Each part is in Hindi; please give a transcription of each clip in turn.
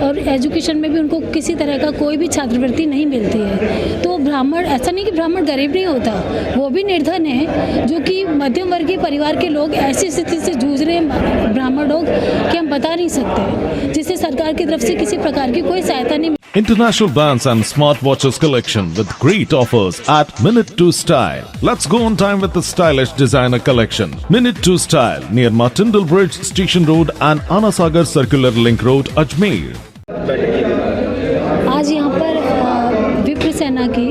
और एजुकेशन में भी उनको किसी तरह का कोई भी छात्रवृत्ति नहीं मिलती है। तो ब्राह्मण, ऐसा नहीं कि ब्राह्मण गरीब नहीं होता, वो भी निर्धन है, जो कि मध्यम वर्गीय परिवार के लोग ऐसी स्थिति से जूझ रहे हैं ब्राह्मण लोग कि हम बता नहीं सकते, जिससे सरकार की तरफ से किसी प्रकार की कोई सहायता नहीं। International brands and smartwatches collection with great offers at Minute 2 Style. Let's go on time with the stylish designer collection. Minute 2 Style near Martindale Bridge, Station Road and Anasagar Circular Link Road, Ajmer. आज यहाँ पर विप्र सेना की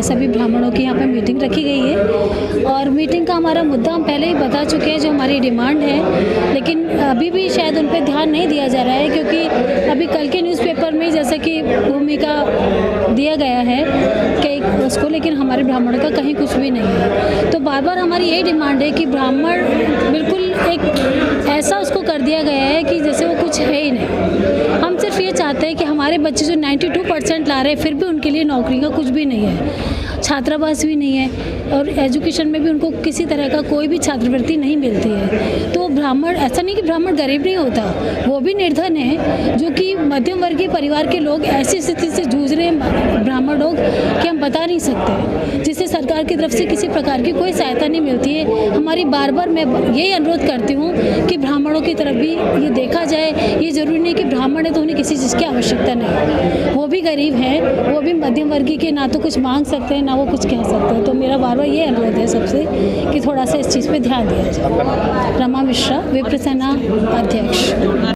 सभी ब्राह्मणों की यहाँ पर मीटिंग रखी गई है और मीटिंग का हमारा मुद्दा हम पहले ही बता चुके हैं, जो हमारी डिमांड है, लेकिन अभी भी शायद उन पर ध्यान नहीं दिया जा रहा है, क्योंकि अभी कल के न्यूज़पेपर में जैसा कि भूमिका दिया गया है कि उसको, लेकिन हमारे ब्राह्मणों का कहीं कुछ भी नहीं है। तो बार बार हमारी यही डिमांड है कि ब्राह्मण बिल्कुल एक ऐसा उसको कर दिया गया है कि जैसे वो कुछ है ही नहीं। हम सिर्फ ये चाहते हैं कि हमारे बच्चे जो 92% ला रहे हैं, फिर भी उनके लिए नौकरी का कुछ भी नहीं है, छात्रावास भी नहीं है और एजुकेशन में भी उनको किसी तरह का कोई भी छात्रवृत्ति नहीं मिलती है। तो ब्राह्मण, ऐसा नहीं कि ब्राह्मण गरीब नहीं होता, वो भी निर्धन है, जो कि मध्यम वर्गीय परिवार के लोग ऐसी स्थिति से जूझ रहे हैं ब्राह्मण लोग कि हम बता नहीं सकते, जिससे सरकार की तरफ से किसी प्रकार की कोई सहायता नहीं मिलती है। हमारी बार बार मैं यही अनुरोध करती हूँ कि ब्राह्मणों की तरफ भी ये देखा जाए। ये जरूरी नहीं कि ब्राह्मण है तो उन्हें किसी चीज़ की आवश्यकता नहीं, वो भी गरीब हैं, वो भी मध्यम वर्गीय के, ना तो कुछ मांग सकते हैं ना वो कुछ कह सकते हैं। तो मेरा बार बार ये अनुरोध है सबसे कि थोड़ा सा इस चीज़ पे ध्यान दिया जाए। रमा मिश्रा, विप्र सेना अध्यक्ष।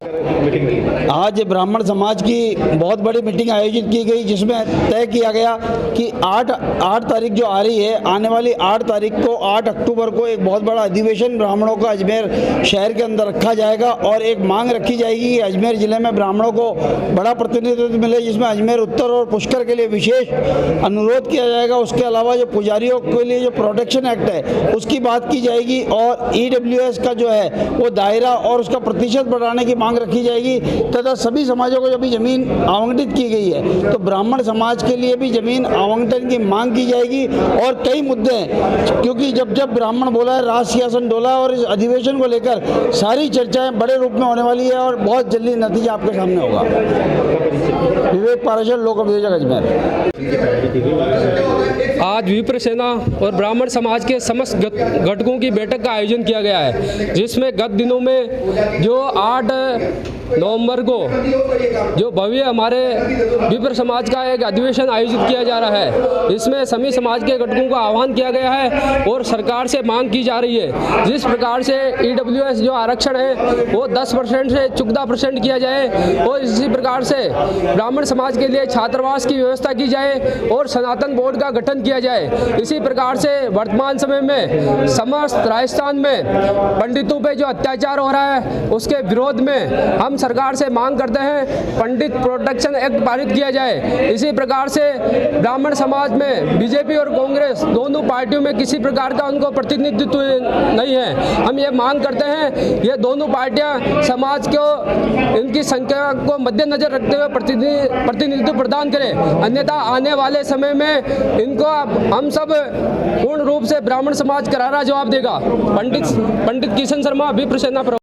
आज ब्राह्मण समाज की बहुत बड़ी मीटिंग आयोजित की गई, जिसमें तय किया गया कि 8 तारीख जो आ रही है, आने वाली 8 तारीख को 8 अक्टूबर को एक बहुत बड़ा अधिवेशन ब्राह्मणों का अजमेर शहर के अंदर रखा जाएगा और एक मांग रखी जाएगी कि अजमेर ज़िले में ब्राह्मणों को बड़ा प्रतिनिधित्व मिले, जिसमें अजमेर उत्तर और पुष्कर के लिए विशेष अनुरोध किया जाएगा। उसके अलावा जो पुजारियों के लिए जो प्रोटेक्शन एक्ट है उसकी बात की जाएगी और EWS का जो है वो दायरा और उसका प्रतिशत बढ़ाने की मांग रखी जाएगी तथा सभी समाजों को जब भी ज़मीन आवंटित की गई है तो ब्राह्मण समाज के लिए भी ज़मीन आवंटन की मांग की जाएगी। और कई मुद्दे हैं, क्योंकि जब जब ब्राह्मण बोला है राज सिंहासन डोला, और इस अधिवेशन को लेकर सारी चर्चाएं बड़े रूप में होने वाली है और बहुत जल्दी नतीजा आपके सामने होगा। विवेक पाराशर, लोक अभियोजक, अजमेर। आज विप्र सेना और ब्राह्मण समाज के समस्त घटकों की बैठक का आयोजन किया गया है, जिसमें गत दिनों में जो 8 नवंबर को जो भव्य हमारे विप्र समाज का एक अधिवेशन आयोजित किया जा रहा है, इसमें सभी समाज के घटकों का आह्वान किया गया है और सरकार से मांग की जा रही है जिस प्रकार से EWS जो आरक्षण है वो 10% से 14% किया जाए और इसी प्रकार से ब्राह्मण समाज के लिए छात्रावास की व्यवस्था की जाए और सनातन बोर्ड का गठन किया जाए। इसी प्रकार से वर्तमान समय में समस्त राजस्थान में पंडितों पे जो अत्याचार हो रहा है उसके विरोध में हम सरकार से मांग करते हैं पंडित प्रोटेक्शन एक्ट पारित किया जाए। इसी प्रकार से ब्राह्मण समाज में बीजेपी और कांग्रेस दोनों पार्टियों में किसी प्रकार का उनको प्रतिनिधित्व नहीं है। हम ये मांग करते हैं ये दोनों पार्टियां समाज को इनकी संख्या को मद्देनजर रखते हुए प्रतिनिधित्व प्रदान करें, अन्यथा आने वाले समय में इनको हम सब पूर्ण रूप से ब्राह्मण समाज करारा जवाब देगा। पंडित किशन शर्मा, विप्र सेना।